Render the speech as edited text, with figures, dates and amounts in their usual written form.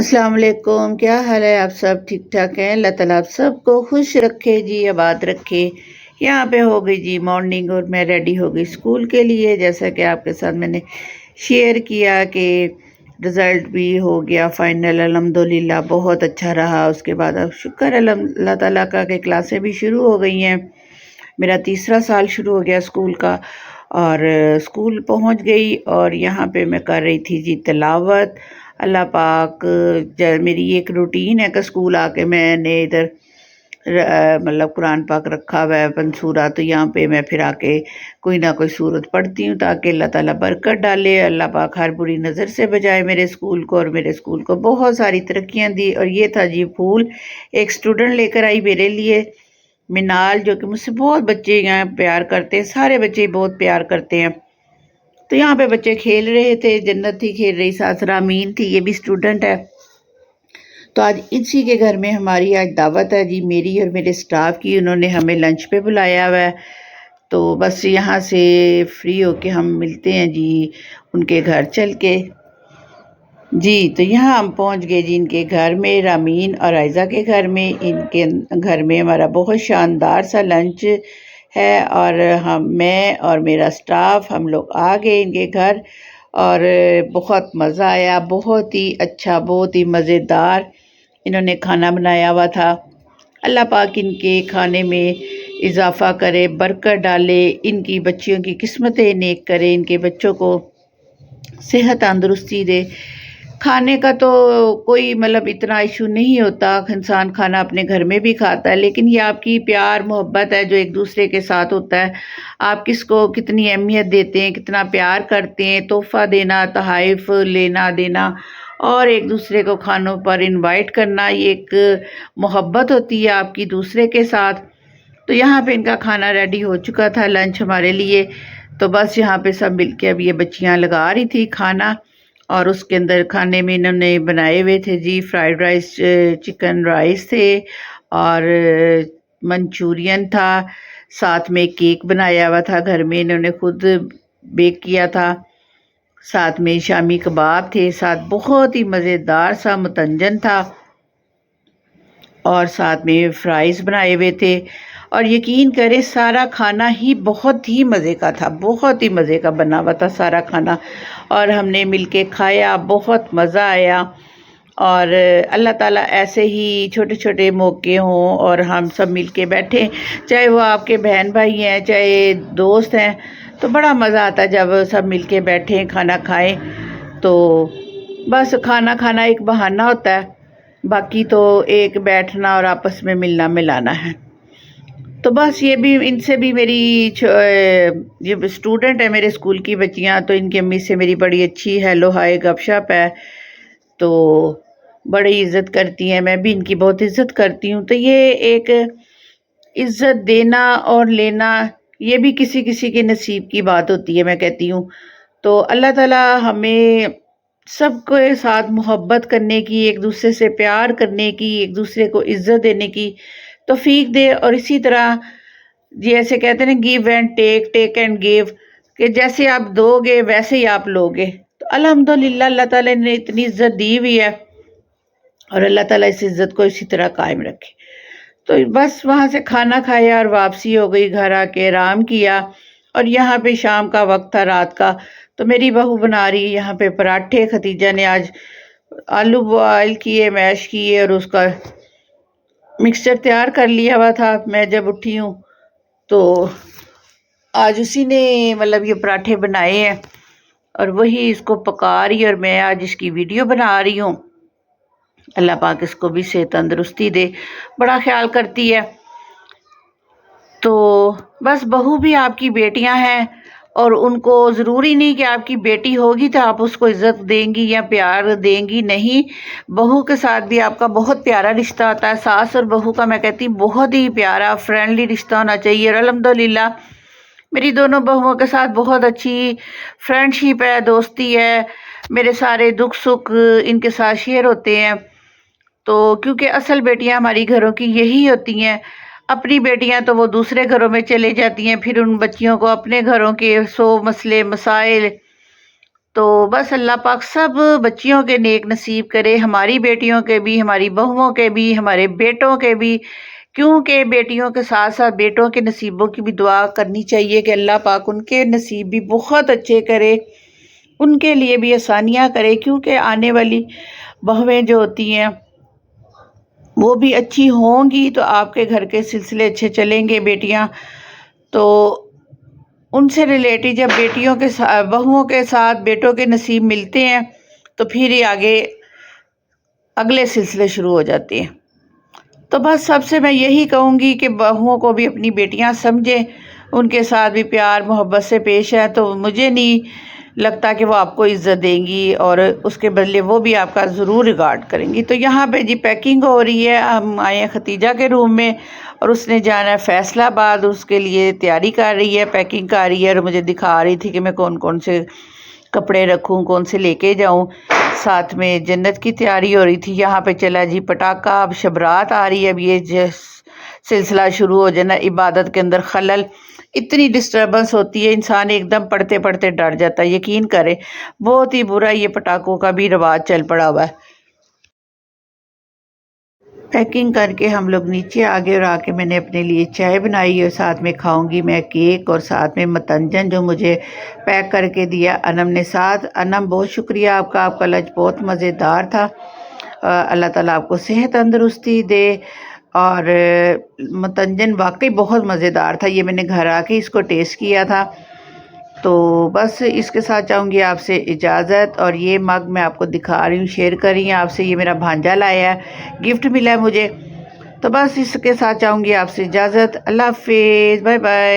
अस्सलाम वालेकुम। क्या हाल है? आप सब ठीक ठाक हैं? अल्लाह ताला आप सबको खुश रखे जी, आबाद रखे। यहाँ पे हो गई जी मॉर्निंग और मैं रेडी हो गई स्कूल के लिए। जैसा कि आपके साथ मैंने शेयर किया कि रिज़ल्ट भी हो गया फ़ाइनल, अल्हम्दुलिल्लाह बहुत अच्छा रहा। उसके बाद अब शुक्र है अल्लाह ताला का कि क्लासें भी शुरू हो गई हैं। मेरा तीसरा साल शुरू हो गया स्कूल का और स्कूल पहुंच गई और यहाँ पे मैं कर रही थी जी तिलावत। अल्लाह पाक मेरी एक रूटीन है कि स्कूल आके मैंने इधर मतलब कुरान पाक रखा हुआ है पंसूरा, तो यहाँ पे मैं फिर आके कोई ना कोई सूरत पढ़ती हूँ ताकि अल्लाह ताला बरकत डाले, अल्लाह पाक हर बुरी नज़र से बचाए मेरे स्कूल को। और मेरे स्कूल को बहुत सारी तरक्कियाँ दी। और ये था जी फूल, एक स्टूडेंट लेकर आई मेरे लिए, मिनाल, जो कि मुझसे बहुत बच्चे यहाँ प्यार करते हैं, सारे बच्चे बहुत प्यार करते हैं। तो यहाँ पे बच्चे खेल रहे थे, जन्नत थी खेल रही, साथ रामीन थी, ये भी स्टूडेंट है। तो आज इसी के घर में हमारी आज दावत है जी, मेरी और मेरे स्टाफ की। उन्होंने हमें लंच पे बुलाया हुआ है, तो बस यहाँ से फ्री होके हम मिलते हैं जी उनके घर चल के जी। तो यहाँ हम पहुँच गए जी इनके घर में, रामीन और आयज़ा के घर में। इनके घर में हमारा बहुत शानदार सा लंच है और मैं और मेरा स्टाफ हम लोग आ गए इनके घर और बहुत मज़ा आया, बहुत ही अच्छा, बहुत ही मज़ेदार इन्होंने खाना बनाया हुआ था। अल्लाह पाक इनके खाने में इजाफ़ा करे, बरकत डाले, इनकी बच्चियों की किस्मतें नेक करे, इनके बच्चों को सेहत तंदुरुस्ती दे। खाने का तो कोई मतलब इतना इशू नहीं होता, इंसान खाना अपने घर में भी खाता है, लेकिन ये आपकी प्यार मोहब्बत है जो एक दूसरे के साथ होता है। आप किसको कितनी अहमियत देते हैं, कितना प्यार करते हैं, तोहफ़ा देना, तोहफ़ लेना देना और एक दूसरे को खानों पर इनवाइट करना, ये एक मोहब्बत होती है आपकी दूसरे के साथ। तो यहाँ पे इनका खाना रेडी हो चुका था, लंच हमारे लिए। तो बस यहाँ पे सब मिलके अब ये बच्चियाँ लगा रही थी खाना और उसके अंदर खाने में इन्होंने बनाए हुए थे जी फ्राइड राइस, चिकन राइस थे और मंचूरियन था, साथ में केक बनाया हुआ था, घर में इन्होंने खुद बेक किया था, साथ में शामी कबाब थे, साथ बहुत ही मज़ेदार सा मुतंजन था और साथ में फ्राइज़ बनाए हुए थे। और यकीन करें सारा खाना ही बहुत ही मज़े का था, बहुत ही मज़े का बना हुआ था सारा खाना और हमने मिलके खाया, बहुत मज़ा आया। और अल्लाह ताला ऐसे ही छोटे छोटे मौके हों और हम सब मिलके बैठें, चाहे वो आपके बहन भाई हैं, चाहे दोस्त हैं, तो बड़ा मज़ा आता है जब सब मिलके बैठें खाना खाएं। तो बस खाना खाना एक बहाना होता है, बाकी तो एक बैठना और आपस में मिलना मिलाना है। तो बस ये भी, इनसे भी मेरी ये स्टूडेंट है मेरे स्कूल की बच्चियां, तो इनकी अम्मी से मेरी बड़ी अच्छी हेलो हाय गपशप है, तो बड़ी इज़्ज़त करती हैं, मैं भी इनकी बहुत इज़्ज़त करती हूँ। तो ये एक इज़्ज़त देना और लेना, ये भी किसी किसी के नसीब की बात होती है, मैं कहती हूँ। तो अल्लाह ताला हमें सबके साथ मोहब्बत करने की, एक दूसरे से प्यार करने की, एक दूसरे को इज़्ज़त देने की तौफीक दे। और इसी तरह जैसे कहते हैं ना, give and take, take and give, कि जैसे आप दोगे वैसे ही आप लोगे। तो अल्हम्दुलिल्लाह अल्लाह ताला ने इतनी इज़्ज़त दी हुई है और अल्लाह ताला इस इज़्ज़त को इसी तरह कायम रखे। तो बस वहाँ से खाना खाया और वापसी हो गई, घर आके आराम किया। और यहाँ पे शाम का वक्त था, रात का, तो मेरी बहू बना रही है यहाँ पे पराठे। खतीजा ने आज आलू बॉयल किए, मैश किए और उसका मिक्सचर तैयार कर लिया हुआ था। मैं जब उठी हूँ तो आज उसी ने मतलब ये पराठे बनाए हैं और वही इसको पका रही है और मैं आज इसकी वीडियो बना रही हूँ। अल्लाह पाक इसको भी सेहत तंदुरुस्ती दे, बड़ा ख्याल करती है। तो बस बहू भी आपकी बेटियां हैं और उनको ज़रूरी नहीं कि आपकी बेटी होगी तो आप उसको इज़्ज़त देंगी या प्यार देंगी, नहीं। बहू के साथ भी आपका बहुत प्यारा रिश्ता होता है, सास और बहू का मैं कहती हूँ बहुत ही प्यारा फ्रेंडली रिश्ता होना चाहिए। और अल्हम्दुलिल्लाह मेरी दोनों बहुओं के साथ बहुत अच्छी फ्रेंडशिप है, दोस्ती है, मेरे सारे दुख सुख इनके साथ शेयर होते हैं। तो क्योंकि असल बेटियां हमारी घरों की यही होती हैं, अपनी बेटियां तो वो दूसरे घरों में चले जाती हैं, फिर उन बच्चियों को अपने घरों के 100 मसले मसाइल تو بس اللہ پاک سب بچیوں کے نیک نصیب کرے، ہماری بیٹیوں کے بھی، ہماری بہوؤں کے بھی، ہمارے بیٹوں کے بھی، کیونکہ بیٹیوں کے ساتھ ساتھ بیٹوں کے نصیبوں کی بھی دعا کرنی چاہیے کہ اللہ پاک ان کے نصیب بھی بہت اچھے کرے، ان کے لیے بھی آسانیاں کرے، کیونکہ آنے والی بہویں جو ہوتی ہیں وہ بھی اچھی ہوں گی تو آپ کے گھر کے سلسلے اچھے چلیں گے۔ بیٹیاں تو ان سے ریلیٹڈ جب بیٹیوں کے بہوؤں کے ساتھ بیٹوں کے نصیب ملتے ہیں تو پھر ہی آگے اگلے سلسلے شروع ہو جاتے ہیں۔ تو بس سب سے میں یہی کہوں گی کہ بہوؤں کو بھی اپنی بیٹیاں سمجھیں، ان کے ساتھ بھی پیار محبت سے پیش ہے، تو مجھے نہیں لگتا کہ وہ آپ کو عزت دیں گی، اور اس کے بدلے وہ بھی آپ کا ضرور ریگارڈ کریں گی۔ تو یہاں پہ جی پیکنگ ہو رہی ہے، ہم آئے ہیں ختیجہ کے روم میں اور اس نے جانا ہے فیصل آباد، اس کے لیے تیاری کر رہی ہے، پیکنگ کر رہی ہے، اور مجھے دکھا رہی تھی کہ میں کون کون سے کپڑے رکھوں، کون سے لے کے جاؤں، ساتھ میں جنت کی تیاری ہو رہی تھی۔ یہاں پہ چلا جی پٹاخہ، اب شبرات آ رہی ہے، اب یہ سلسلہ شروع ہو جانا، عبادت کے اندر خلل، اتنی ڈسٹربنس ہوتی ہے، انسان ایک دم پڑھتے پڑھتے ڈر جاتا ہے، یقین کرے بہت ہی برا یہ پٹاخوں کا بھی رواج چل پڑا ہوا ہے۔ پیکنگ کر کے ہم لوگ نیچے آ گئے، اور آ کے میں نے اپنے لیے چائے بنائی، اور ساتھ میں کھاؤں گی میں کیک، اور ساتھ میں متنجن جو مجھے پیک کر کے دیا انم نے ساتھ۔ انم بہت شکریہ آپ کا لنچ بہت مزیدار تھا، اللہ تعالیٰ آپ کو صحت تندرستی دے، اور متنجن واقعی بہت مزیدار تھا، یہ میں نے گھر آ کے اس کو ٹیسٹ کیا تھا۔ تو بس اس کے ساتھ چاہوں گی آپ سے اجازت، اور یہ مگ میں آپ کو دکھا رہی ہوں، شیئر کر رہی ہیں آپ سے، یہ میرا بھانجا لایا ہے، گفٹ ملا ہے مجھے۔ تو بس اس کے ساتھ چاہوں گی آپ سے اجازت، اللہ حافظ، بائے بائے۔